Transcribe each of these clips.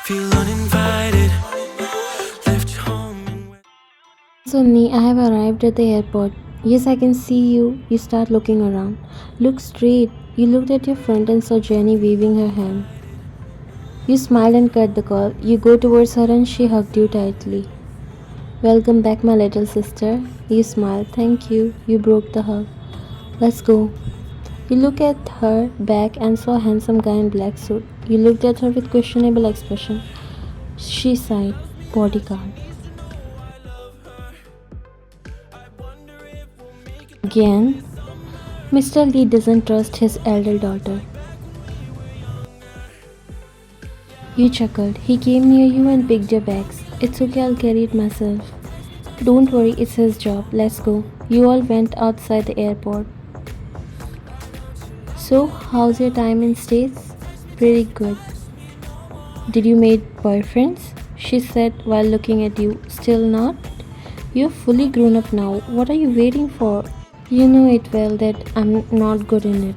Feel uninvited, left home and Sunny, I have arrived at the airport. Yes, I can see you. You start looking around. Look straight. You looked at your front and saw Jenny waving her hand. You smiled and cut the call. You go towards her and she hugged you tightly. Welcome back, my little sister. You smiled. Thank you. You broke the hug. Let's go. You look at her back and saw a handsome guy in black suit. You looked at her with questionable expression. She sighed. Bodyguard. Again, Mr. Lee doesn't trust his elder daughter. You chuckled. He came near you and picked your bags. It's okay, I'll carry it myself. Don't worry, it's his job. Let's go. You all went outside the airport. So, how's your time in States? Pretty good. Did you meet boyfriends? She said while looking at you. Still not? You're fully grown up now. What are you waiting for? You know it well that I'm not good in it.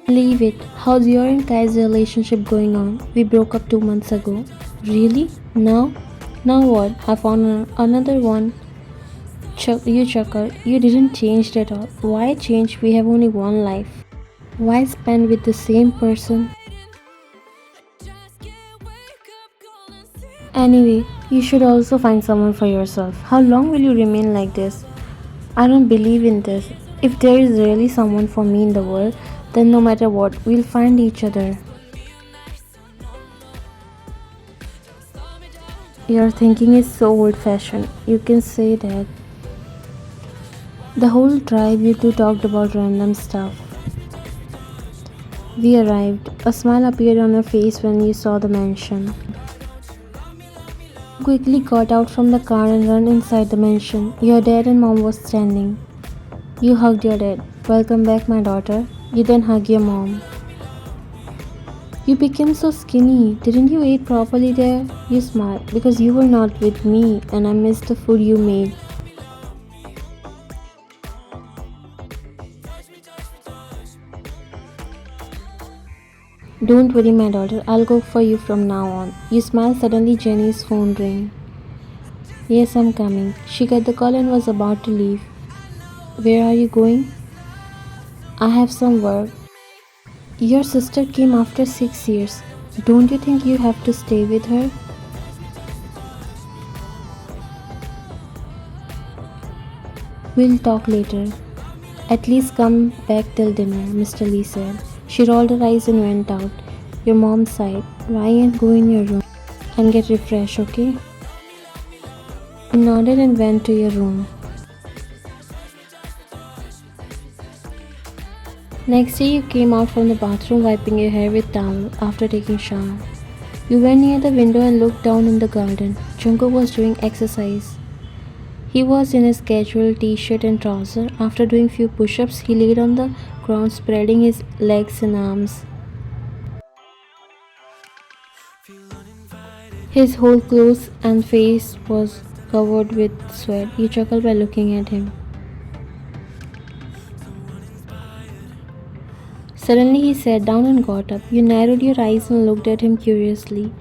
Leave it. How's your and Kai's relationship going on? We broke up 2 months ago. Really? Now? Now what? I found another one. You chuckled. You didn't change at all. Why change? We have only one life. Why spend with the same person? Anyway, you should also find someone for yourself. How long will you remain like this? I don't believe in this. If there is really someone for me in the world, then no matter what, we'll find each other. Your thinking is so old fashioned. You can say that. The whole drive, you two talked about random stuff. We arrived. A smile appeared on her face when you saw the mansion. You quickly got out from the car and ran inside the mansion. Your dad and mom was standing. You hugged your dad. Welcome back, my daughter. You then hug your mom. You became so skinny. Didn't you eat properly there? You smiled because you were not with me and I missed the food you made. Don't worry, my daughter. I'll go for you from now on. You smiled. Suddenly, Jenny's phone rang. Yes, I'm coming. She got the call and was about to leave. Where are you going? I have some work. Your sister came after 6 years. Don't you think you have to stay with her? We'll talk later. At least come back till dinner, Mr. Lee said. She rolled her eyes and went out. Your mom sighed. Ryan, go in your room and get refreshed, okay? You nodded and went to your room. Next day, you came out from the bathroom wiping your hair with towel after taking shower. You went near the window and looked down in the garden. Jungkook was doing exercise. He was in his casual t-shirt and trouser. After doing few push-ups, he laid on the ground spreading his legs and arms. His whole clothes and face was covered with sweat. You chuckled by looking at him. Suddenly he sat down and got up. You narrowed your eyes and looked at him curiously.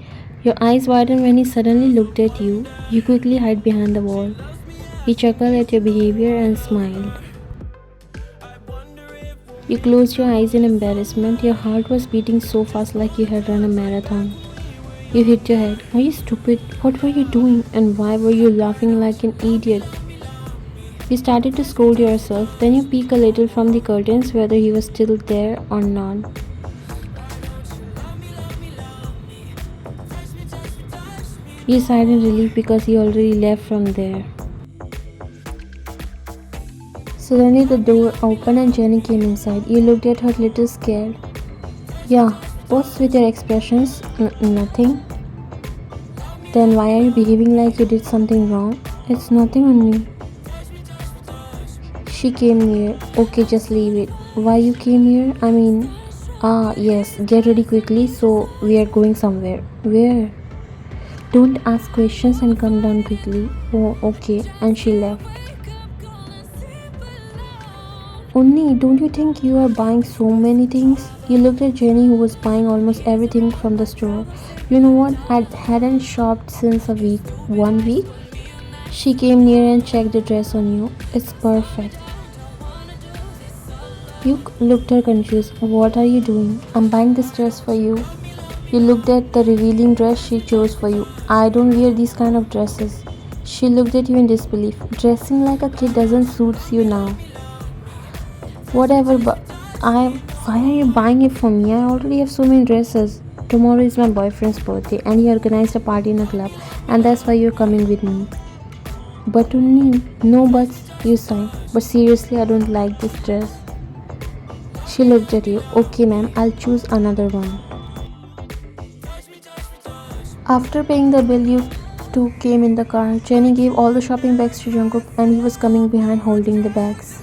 Your eyes widened when he suddenly looked at you. You quickly hid behind the wall. He chuckled at your behavior and smiled. You closed your eyes in embarrassment. Your heart was beating so fast like you had run a marathon. You hit your head. Are you stupid? What were you doing? And why were you laughing like an idiot? You started to scold yourself. Then you peek a little from the curtains whether he was still there or not. You sighed in relief because he already left from there. Suddenly the door opened and Jenny came inside. You looked at her a little scared. Yeah, what's with your expressions? Nothing. Then why are you behaving like you did something wrong? It's nothing on me. She came near. Okay, just leave it. Why you came here? Yes, get ready quickly so we are going somewhere. Where? Don't ask questions and come down quickly. Oh, okay. And she left. Onni, don't you think you are buying so many things? You looked at Jenny, who was buying almost everything from the store. You know what? I hadn't shopped since a week. 1 week? She came near and checked the dress on you. It's perfect. You looked at her confused. What are you doing? I'm buying this dress for you. You looked at the revealing dress she chose for you. I don't wear these kind of dresses. She looked at you in disbelief. Dressing like a kid doesn't suit you now. Whatever, but why are you buying it for me? I already have so many dresses. Tomorrow is my boyfriend's birthday and he organized a party in a club, and that's why you're coming with me. But only no buts, you sighed. But seriously, I don't like this dress. She looked at you. Okay, ma'am, I'll choose another one. After paying the bill, you two came in the car. Jenny gave all the shopping bags to Jungkook and he was coming behind holding the bags.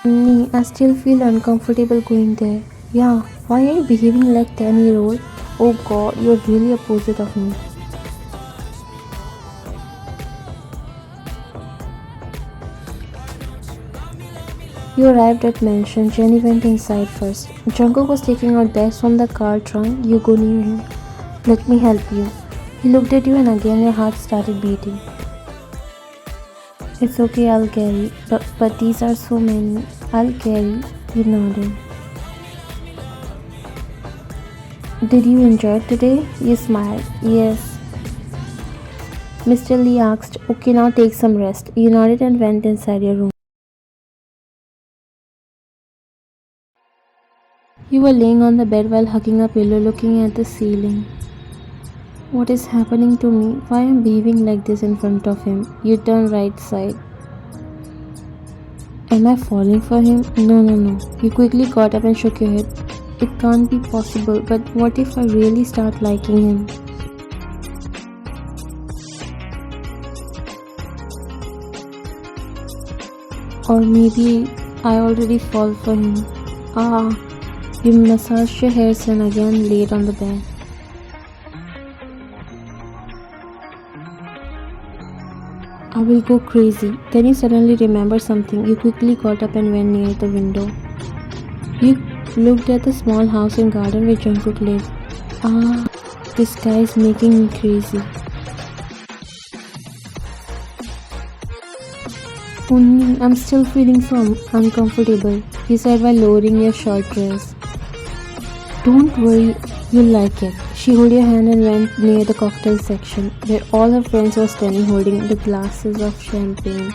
Nee, I still feel uncomfortable going there. Yeah, why are you behaving like 10-year-old? Oh god, you're really opposite of me. You arrived at mansion. Jenny went inside first. Jungkook was taking out bags from the car trunk. You go near him. Let me help you. He looked at you and again your heart started beating. It's okay, I'll carry. But these are so many. I'll carry. You nodded. Did you enjoy it today? You smiled. Yes. Mr. Lee asked, okay, now take some rest. You nodded and went inside your room. You were laying on the bed while hugging a pillow looking at the ceiling. What is happening to me? Why am I behaving like this in front of him? You turn right side. Am I falling for him? No. You quickly got up and shook your head. It can't be possible, but what if I really start liking him? Or maybe I already fall for him. You massaged your hairs and again laid on the bed. I will go crazy. Then you suddenly remembered something. You quickly got up and went near the window. You looked at the small house and garden where Jungkook lived. This guy is making me crazy. Only I'm still feeling so uncomfortable, he said while lowering your short dress. Don't worry, you'll like it. She held your hand and went near the cocktail section, where all her friends were standing holding the glasses of champagne.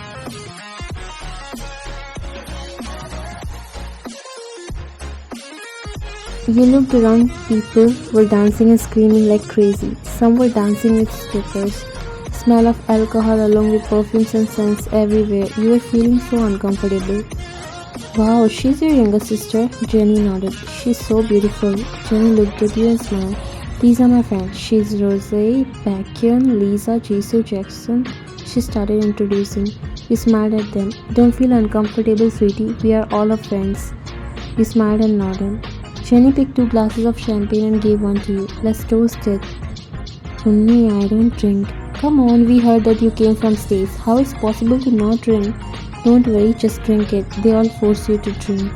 You looked around, people were dancing and screaming like crazy. Some were dancing with strippers. Smell of alcohol along with perfumes and scents everywhere. You were feeling so uncomfortable. Wow, she's your younger sister? Jenny nodded. She's so beautiful. Jenny looked at you and smiled. These are my friends. She's Rose, Baekhyun, Lisa, Jisoo, Jackson. She started introducing. You smiled at them. Don't feel uncomfortable, sweetie. We are all our friends. You smiled and nodded. Jenny picked 2 glasses of champagne and gave one to you. Let's toast it. Only I don't drink. Come on, we heard that you came from States. How is it possible to not drink? Don't worry, just drink it. They all force you to drink.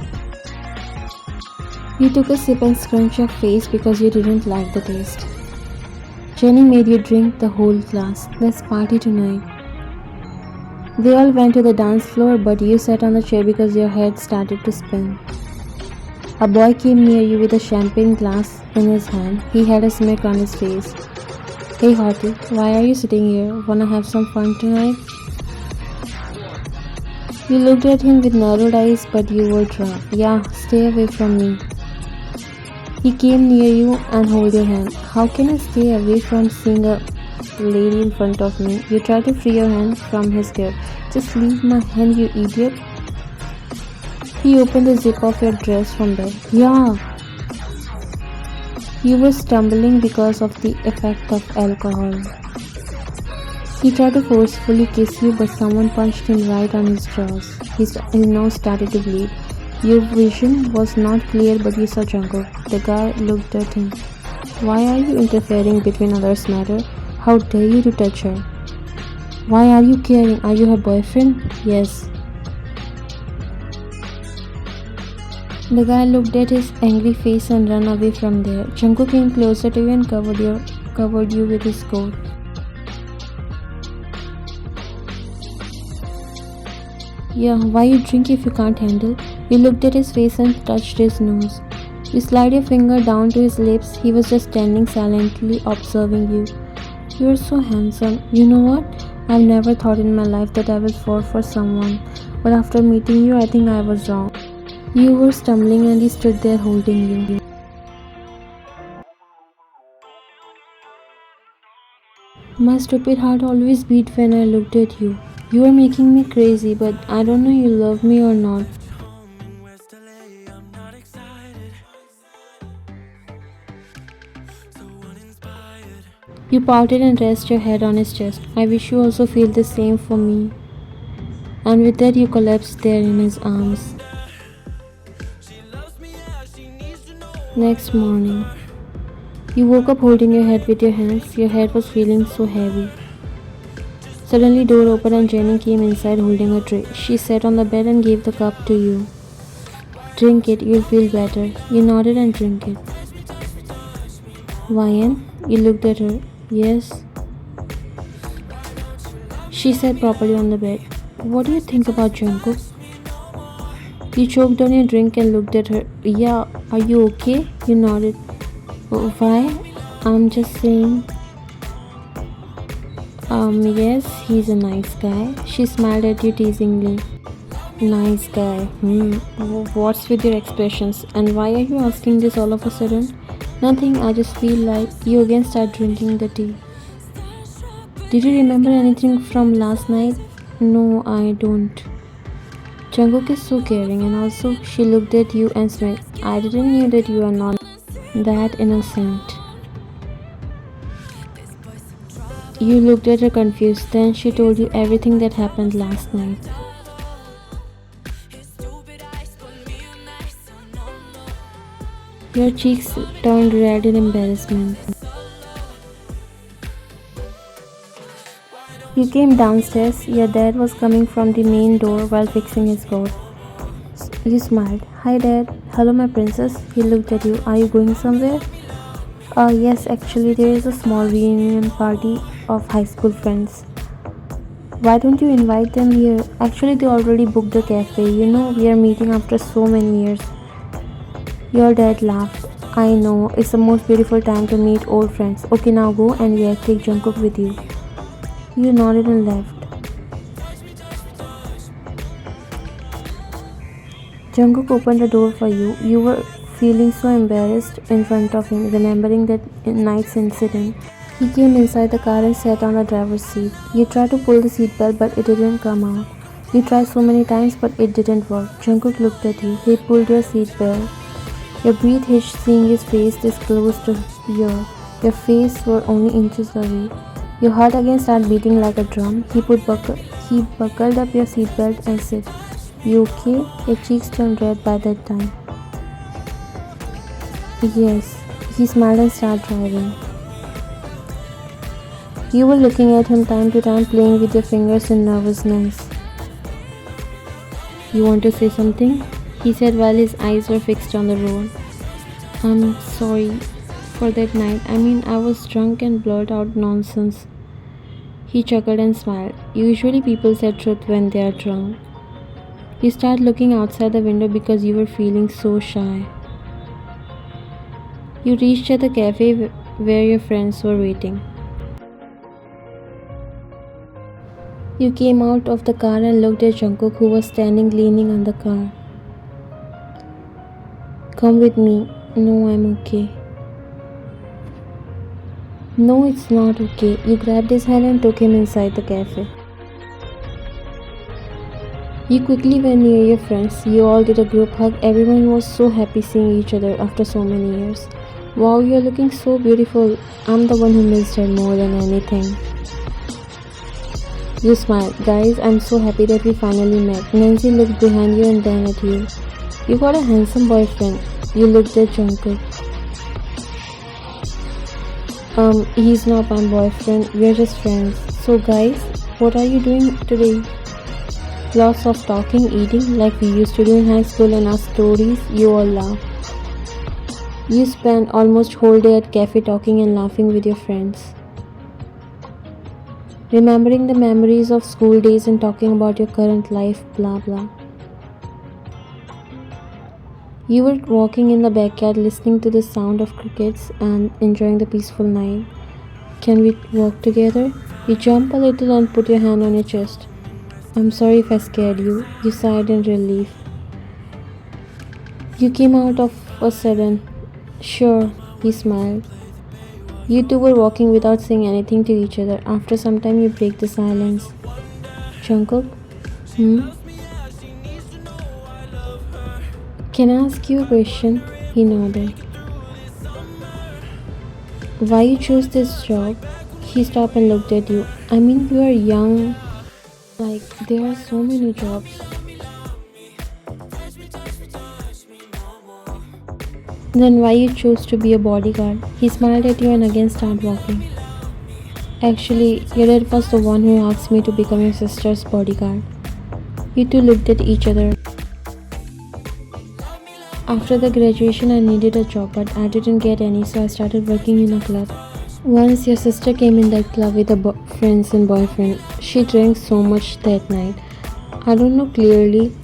You took a sip and scrunched your face because you didn't like the taste. Jenny made you drink the whole glass. Let's party tonight. They all went to the dance floor, but you sat on the chair because your head started to spin. A boy came near you with a champagne glass in his hand. He had a smirk on his face. Hey hottie, why are you sitting here? Wanna have some fun tonight? You looked at him with narrowed eyes, but you were drunk. Yeah, stay away from me. He came near you and held your hand. How can I stay away from seeing a lady in front of me? You tried to free your hand from his grip. Just leave my hand, you idiot. He opened the zip of your dress from there. Yeah. You were stumbling because of the effect of alcohol. He tried to forcefully kiss you, but someone punched him right on his jaws. His nose started to bleed. Your vision was not clear, but you saw Jungkook. The guy looked at him. Why are you interfering between others' matter? How dare you to touch her? Why are you caring? Are you her boyfriend? Yes. The guy looked at his angry face and ran away from there. Jungkook came closer to you and covered you with his coat. Yeah, why you drink if you can't handle? You looked at his face and touched his nose. You slide your finger down to his lips. He was just standing silently observing you. You are so handsome. You know what? I've never thought in my life that I will fall for someone. But after meeting you, I think I was wrong. You were stumbling and he stood there holding you. My stupid heart always beat when I looked at you. You are making me crazy, but I don't know you love me or not. home in West LA. I'm not excited, so uninspired. You pouted and rested your head on his chest. I wish you also feel the same for me. And with that, you collapsed there in his arms. She loves me, yeah, she needs to know. Next morning, you woke up holding your head with your hands. Your head was feeling so heavy. Suddenly, door opened and Jenny came inside holding a tray. She sat on the bed and gave the cup to you. Drink it, you'll feel better. You nodded and drank it. Ryan, you looked at her. Yes. She sat properly on the bed. What do you think about Jungkook? You choked on your drink and looked at her. Yeah, are you okay? You nodded. Why? I'm just saying. Yes, he's a nice guy. She smiled at you teasingly. Nice guy. What's with your expressions? And why are you asking this all of a sudden? Nothing, I just feel like you again start drinking the tea. Did you remember anything from last night? No, I don't. Jungkook is so caring and also she looked at you and smiled. I didn't know that you are not that innocent. You looked at her confused. Then she told you everything that happened last night. Your cheeks turned red in embarrassment. You came downstairs. Your dad was coming from the main door while fixing his coat. You smiled. Hi, Dad. Hello, my princess. He looked at you. Are you going somewhere? Yes, actually, there is a small reunion party of high school friends. Why don't you invite them here? Actually, they already booked the cafe. You know, we are meeting after so many years. Your dad laughed. I know, it's the most beautiful time to meet old friends. Okay, now go and yeah, take Jungkook with you. You nodded and left. Jungkook opened the door for you. You were feeling so embarrassed in front of him, remembering that night's incident. He came inside the car and sat on the driver's seat. You tried to pull the seatbelt, but it didn't come out. You tried so many times, but it didn't work. Jungkook looked at you. He pulled your seatbelt. Your breath hitched seeing his face this close to yours. Your face were only inches away. Your heart again started beating like a drum. He buckled up your seatbelt and said, You okay? Your cheeks turned red by that time. Yes. He smiled and started driving. You were looking at him time to time, playing with your fingers in nervousness. You want to say something? He said while his eyes were fixed on the road. I'm sorry for that night. I was drunk and blurted out nonsense. He chuckled and smiled. Usually people say truth when they are drunk. You started looking outside the window because you were feeling so shy. You reached at the cafe where your friends were waiting. You came out of the car and looked at Jungkook who was standing leaning on the car. Come with me. No, I'm okay. No, it's not okay. You grabbed his hand and took him inside the cafe. You quickly went near your friends. You all did a group hug. Everyone was so happy seeing each other after so many years. Wow, you're looking so beautiful. I'm the one who missed her more than anything. You smiled. Guys, I'm so happy that we finally met. Nancy looked behind you and then at you. You got a handsome boyfriend. You looked at Jungkook. He's not my boyfriend. We're just friends. So guys, What are you doing today? Lots of talking, eating, like we used to do in high school and our stories. You all laugh. You spend almost whole day at cafe talking and laughing with your friends. Remembering the memories of school days and talking about your current life, blah blah. You were walking in the backyard listening to the sound of crickets and enjoying the peaceful night. Can we walk together? You jump a little and put your hand on your chest. I'm sorry if I scared you. You sighed in relief. You came out of a sudden. Sure, he smiled. You two were walking without saying anything to each other. After some time, you break the silence. Jungkook? Can I ask you a question? He nodded. Why you chose this job? He stopped and looked at you. I mean, you are young. Like, there are so many jobs. Then why you chose to be a bodyguard? He smiled at you and again started walking. Actually, your dad was the one who asked me to become your sister's bodyguard. You two looked at each other. After the graduation, I needed a job, but I didn't get any, so I started working in a club. Once your sister came in that club with her friends and boyfriend. She drank so much that night. I don't know clearly,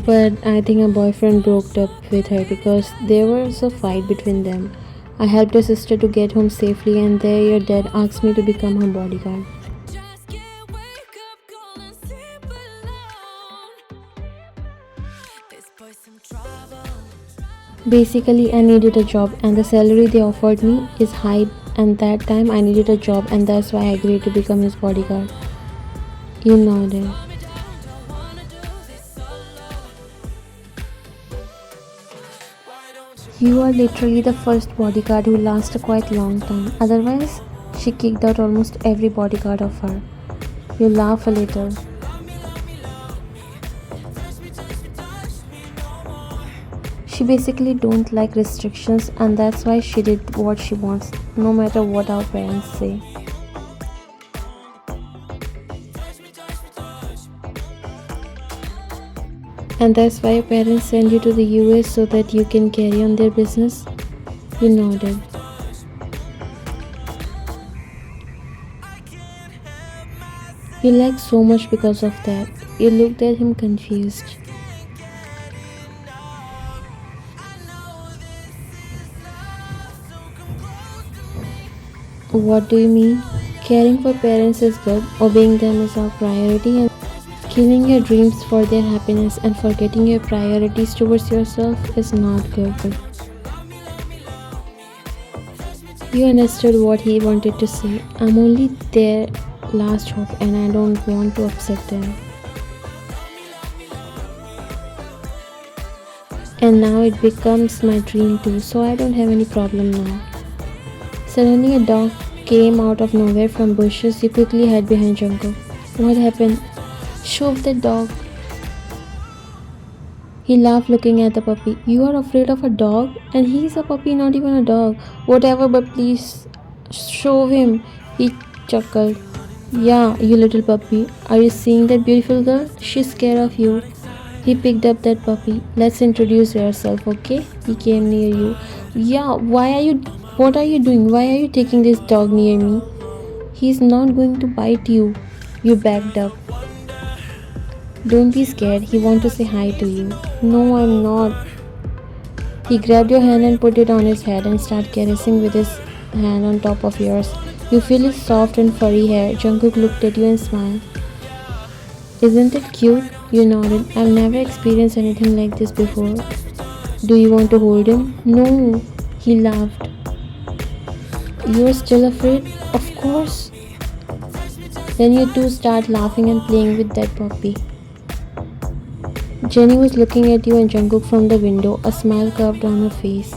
but I think her boyfriend broke up with her because there was a fight between them. I helped your sister to get home safely, and there your dad asked me to become her bodyguard. Just can't wake up cold and sleep alone. This boy's some trouble. Basically, I needed a job, and the salary they offered me is high, and that time I needed a job, and that's why I agreed to become his bodyguard. You nodded. You are literally the first bodyguard who lasts a quite long time. Otherwise, she kicked out almost every bodyguard of her. You laugh a little. She basically don't like restrictions, and that's why she did what she wants, no matter what our parents say. And that's why your parents send you to the US so that you can carry on their business? You nodded. You like so much because of that. You looked at him confused. What do you mean? Caring for parents is good, obeying them is our priority, and killing your dreams for their happiness and forgetting your priorities towards yourself is not good. You understood what he wanted to say. I'm only their last hope and I don't want to upset them. And now it becomes my dream too, so I don't have any problem now. Suddenly a dog came out of nowhere from bushes. You quickly hid behind Jungkook. What happened? Shove the dog. He laughed looking at the puppy. You are afraid of a dog? And he's a puppy, not even a dog. Whatever, but please shove him. He chuckled. Yeah, you little puppy. Are you seeing that beautiful girl? She's scared of you. He picked up that puppy. Let's introduce yourself, okay? He came near you. Yeah, what are you doing? Why are you taking this dog near me? He's not going to bite you. You backed up. Don't be scared, he wants to say hi to you. No, I'm not. He grabbed your hand and put it on his head and started caressing with his hand on top of yours. You feel his soft and furry hair. Jungkook looked at you and smiled. Isn't it cute? You nodded. I've never experienced anything like this before. Do you want to hold him? No. He laughed. You're still afraid? Of course. Then you two start laughing and playing with that puppy. Jenny was looking at you and Jungkook from the window, a smile curved on her face.